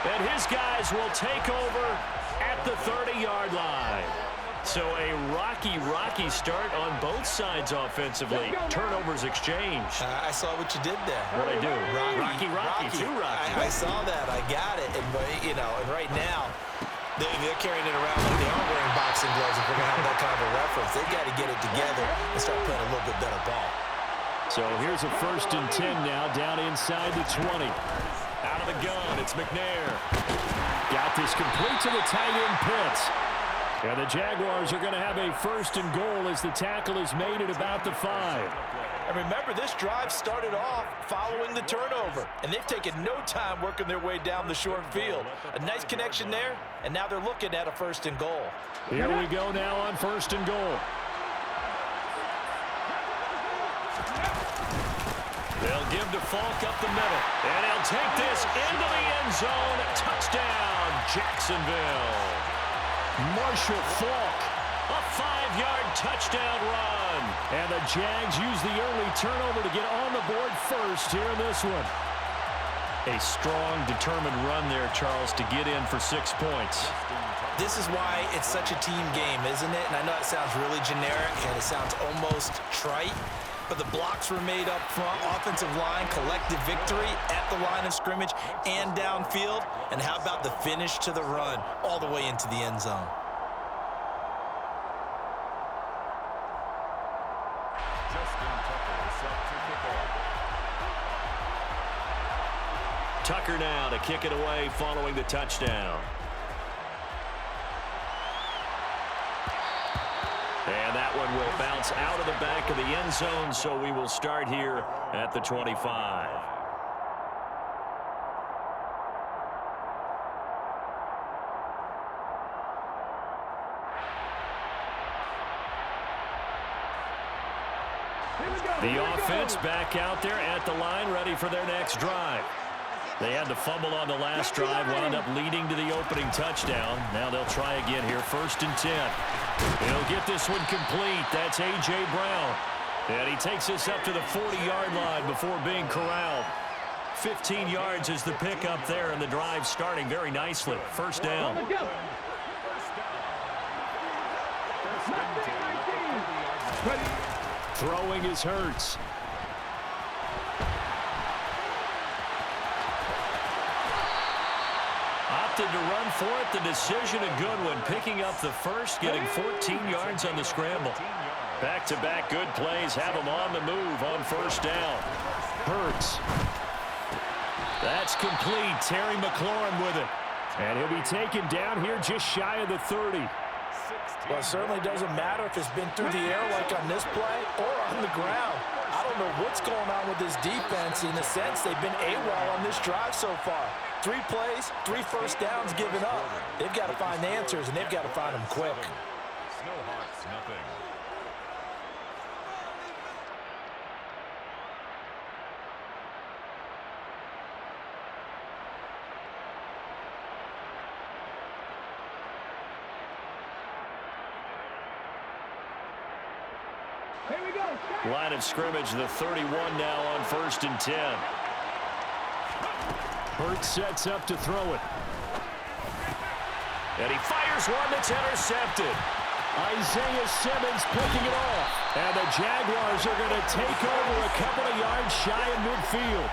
And his guys will take over at the 30-yard line. So a rocky start on both sides offensively. Turnovers exchanged. I saw what you did there. What'd I do? Rocky. Too rocky. I saw that. I got it. And, and right now, they're carrying it around like they are wearing boxing gloves. If we're going to have that kind of a reference, they've got to get it together and start playing a little bit better ball. So here's a 1st and 10 now, down inside the 20. Out of the gun, it's McNair. Got this complete to the tight end Pitts. And the Jaguars are going to have a 1st and goal as the tackle is made at about the 5. And remember, this drive started off following the turnover, and they've taken no time working their way down the short field. A nice connection there, and now they're looking at a 1st and goal. Here we go now on 1st and goal. They'll give to Falk up the middle, and he'll take this into the end zone. Touchdown, Jacksonville. Marshall Falk, a 5-yard touchdown run. And the Jags use the early turnover to get on the board first here in this one. A strong, determined run there, Charles, to get in for 6 points. This is why it's such a team game, isn't it? And I know it sounds really generic and it sounds almost trite, but the blocks were made up front, offensive line, collective victory at the line of scrimmage and downfield. And how about the finish to the run all the way into the end zone? Tucker now to kick it away following the touchdown. And that one will bounce out of the back of the end zone, so we will start here at the 25. The offense back out there at the line, ready for their next drive. They had to fumble on the last drive, wound up leading to the opening touchdown. Now they'll try again here, 1st and 10. He'll get this one complete. That's A.J. Brown. And he takes us up to the 40-yard line before being corralled. 15 yards is the pickup there, and the drive starting very nicely. 1st down. Throwing is Hurts. Opted to run for it. The decision a good one. Picking up the first, getting 14 yards on the scramble. Back-to-back good plays have him on the move on 1st down. Hurts. That's complete. Terry McLaurin with it. And he'll be taken down here just shy of the 30. Well, it certainly doesn't matter if it's been through the air like on this play or on the ground. I don't know what's going on with this defense. In a sense, they've been AWOL on this drive so far. 3 plays, 3 1st downs given up. They've got to find answers, and they've got to find them quick. Snowhawks, nothing. Line of scrimmage, the 31 now on 1st and 10. Hurts sets up to throw it. And he fires one that's intercepted. Isaiah Simmons picking it off. And the Jaguars are going to take over a couple of yards shy of midfield.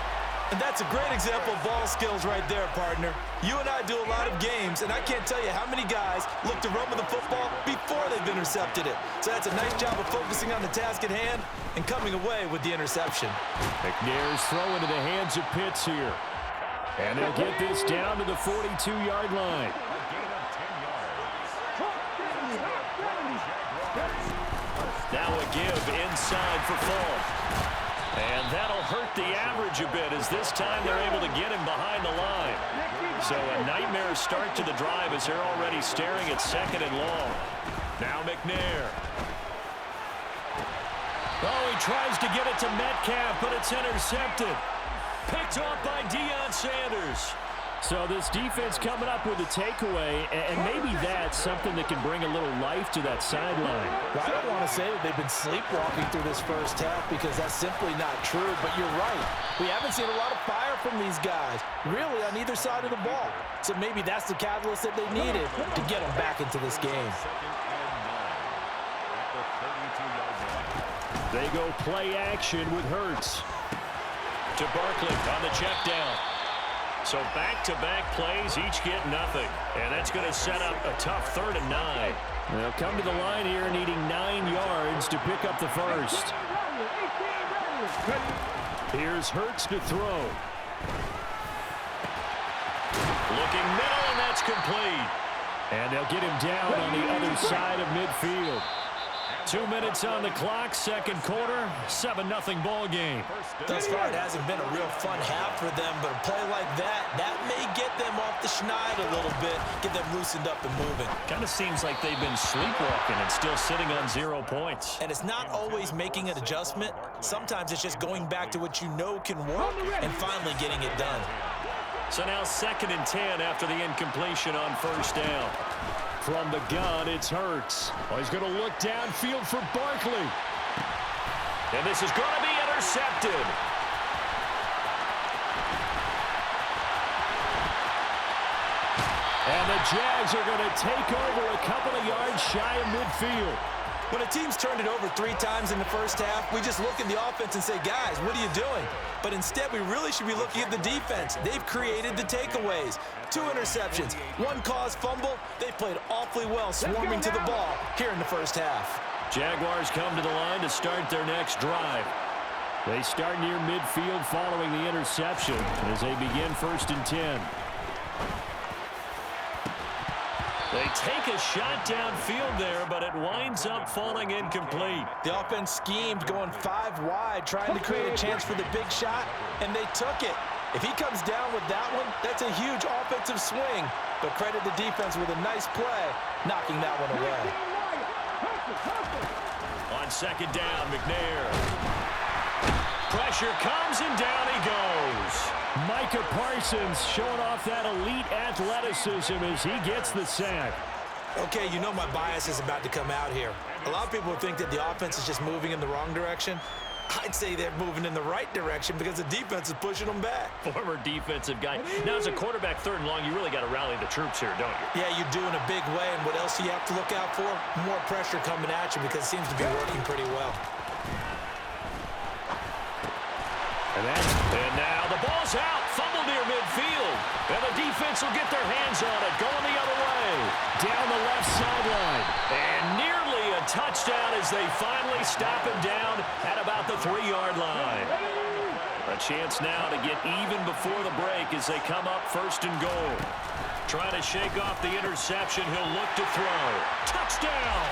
And that's a great example of ball skills right there, partner. You and I do a lot of games, and I can't tell you how many guys look to run with the football before they've intercepted it. So that's a nice job of focusing on the task at hand and coming away with the interception. McNair's throw into the hands of Pitts here. And they'll get this down to the 42-yard line. Now a give inside for Falk. And that'll hurt the average a bit as this time they're able to get him behind the line. So a nightmare start to the drive as they're already staring at 2nd and long. Now McNair. Oh, he tries to get it to Metcalf, but it's intercepted. Picked off by Deion Sanders. So this defense coming up with a takeaway, and maybe that's something that can bring a little life to that sideline. Well, I don't want to say that they've been sleepwalking through this first half because that's simply not true, but you're right. We haven't seen a lot of fire from these guys, really, on either side of the ball. So maybe that's the catalyst that they needed to get them back into this game. They go play action with Hurts. To Barkley on the check down. So back-to-back plays, each get nothing. And that's going to set up a tough 3rd and 9. They'll come to the line here needing 9 yards to pick up the first. Here's Hurts to throw. Looking middle, and that's complete. And they'll get him down on the other side of midfield. 2 minutes on the clock, second quarter, 7-0 ball game. Thus far, it hasn't been a real fun half for them, but a play like that may get them off the schneid a little bit, get them loosened up and moving. Kind of seems like they've been sleepwalking and still sitting on 0 points. And it's not always making an adjustment. Sometimes it's just going back to what you know can work and finally getting it done. So now 2nd and 10 after the incompletion on first down. From the gun, it's Hurts. Oh, he's going to look downfield for Barkley. And this is going to be intercepted. And the Jags are going to take over a couple of yards shy of midfield. When a team's turned it over 3 times in the first half, we just look at the offense and say, guys, what are you doing? But instead, we really should be looking at the defense. They've created the takeaways. 2 interceptions, 1 caused fumble. They've played awfully well swarming to the ball here in the first half. Jaguars come to the line to start their next drive. They start near midfield following the interception as they begin 1st and 10. They take a shot downfield there, but it winds up falling incomplete. The offense schemed going 5 wide, trying to create a chance for the big shot, and they took it. If he comes down with that one, that's a huge offensive swing. But credit the defense with a nice play, knocking that one away. On 2nd down, McNair. Pressure comes, and down he goes. Micah Parsons showing off that elite athleticism as he gets the sack. Okay, you know my bias is about to come out here. A lot of people think that the offense is just moving in the wrong direction. I'd say they're moving in the right direction because the defense is pushing them back. Former defensive guy. Now, as a quarterback 3rd and long, you really got to rally the troops here, don't you? Yeah, you do in a big way. And what else do you have to look out for? More pressure coming at you because it seems to be working pretty well. And now the ball's out. Fumble near midfield. And the defense will get their hands on it. Going the other way. Down the left sideline. And nearly a touchdown as they finally stop him down at about the 3-yard line. A chance now to get even before the break as they come up 1st and goal. Trying to shake off the interception. He'll look to throw. Touchdown!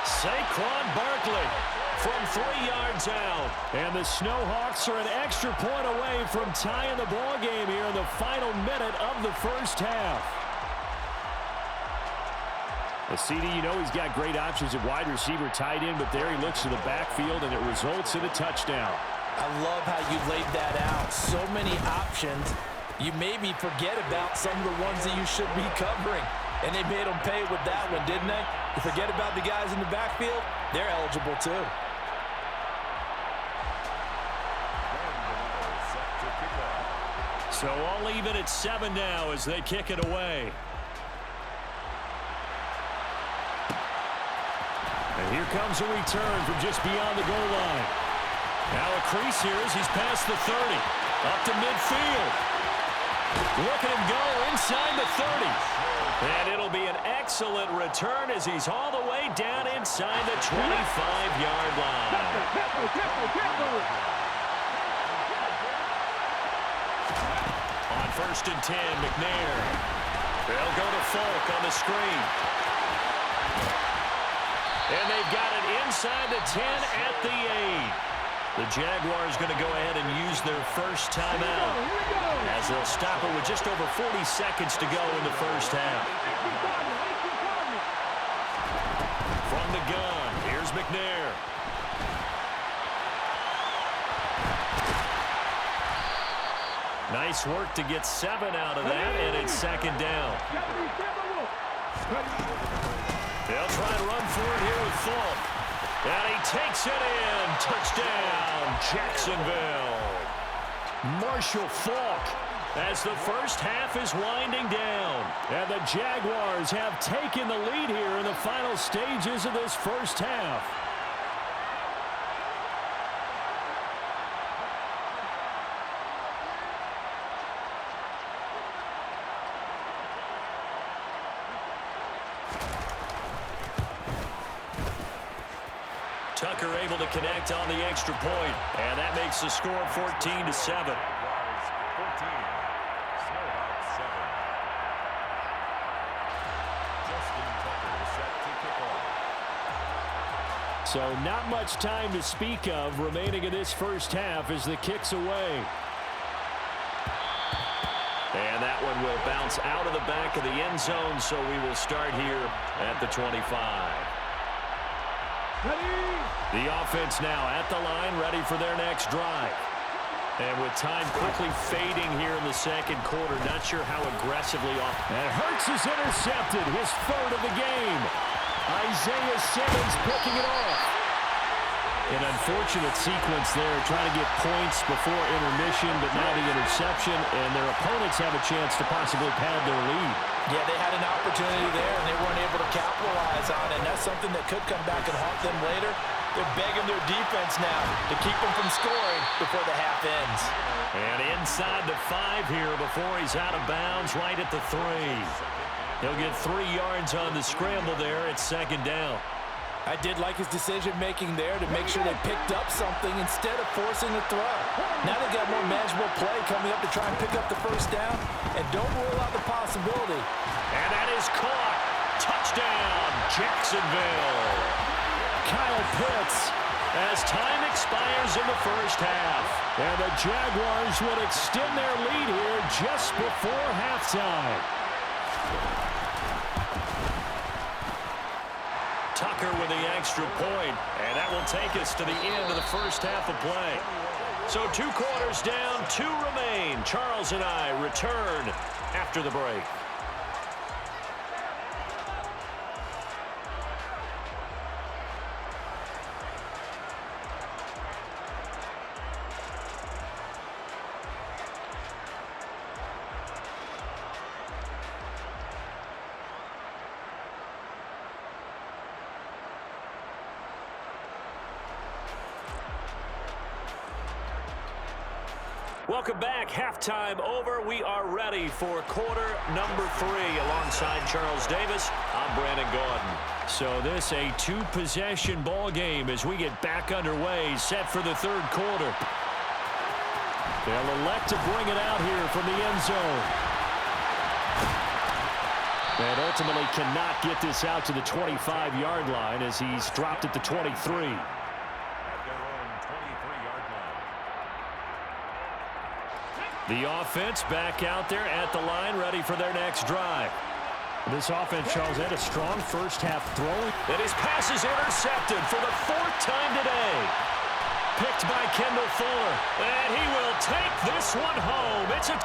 Saquon Barkley from 3 yards out. And the Snowhawks are an extra point away from tying the ball game here in the final minute of the first half. The CD, you know he's got great options at wide receiver, tight end, but there he looks to the backfield, and it results in a touchdown. I love how you laid that out. So many options. You maybe forget about some of the ones that you should be covering. And they made them pay with that one, didn't they? You forget about the guys in the backfield, they're eligible too. So all even at 7 now as they kick it away. And here comes a return from just beyond the goal line. Now a crease here as he's past the 30. Up to midfield. Look at him go inside the 30. And it'll be an excellent return as he's all the way down inside the 25-yard line. On 1st and 10, McNair. They'll go to Falk on the screen. And they've got it inside the 10 at the 8. The Jaguars going to go ahead and use their first timeout as they'll stop it with just over 40 seconds to go in the first half. From the gun, here's McNair. Nice work to get 7 out of that, and it's second down. They'll try to run for it here with Falk. And he takes it in. Touchdown, Jacksonville. Marshall Falk as the first half is winding down. And the Jaguars have taken the lead here in the final stages of this first half. Tucker able to connect on the extra point, and that makes the score 14-7. So not much time to speak of remaining in this first half as the kick's away. And that one will bounce out of the back of the end zone, so we will start here at the 25. The offense now at the line, ready for their next drive. And with time quickly fading here in the second quarter, not sure how aggressively off. And Hurts is intercepted, his third of the game. Isaiah Simmons picking it off. An unfortunate sequence there, trying to get points before intermission, but now the interception, and their opponents have a chance to possibly pad their lead. Yeah, they had an opportunity there, and they weren't able to capitalize on it, and that's something that could come back and haunt them later. They're begging their defense now to keep them from scoring before the half ends. And inside the 5 here before he's out of bounds, right at the 3. He'll get 3 yards on the scramble there at second down. I did like his decision-making there to make sure they picked up something instead of forcing the throw. Now they got more manageable play coming up to try and pick up the first down, and don't rule out the possibility. And that is caught. Touchdown, Jacksonville. Kyle Pitts as time expires in the first half. And the Jaguars would extend their lead here just before halftime. Tucker with the extra point, and that will take us to the end of the first half of play. So 2 quarters down, 2 remain. Charles and I return after the break. Welcome back. Halftime over. We are ready for quarter number 3. Alongside Charles Davis, I'm Brandon Gordon. So this a 2-possession ball game as we get back underway, set for the 3rd quarter. They'll elect to bring it out here from the end zone. And ultimately cannot get this out to the 25-yard line as he's dropped at the 23. The offense back out there at the line, ready for their next drive. This offense, Charles, had a strong first half throwing. And his pass is intercepted for the 4th time today. Picked by Kendall Fuller. And he will take this one home. It's a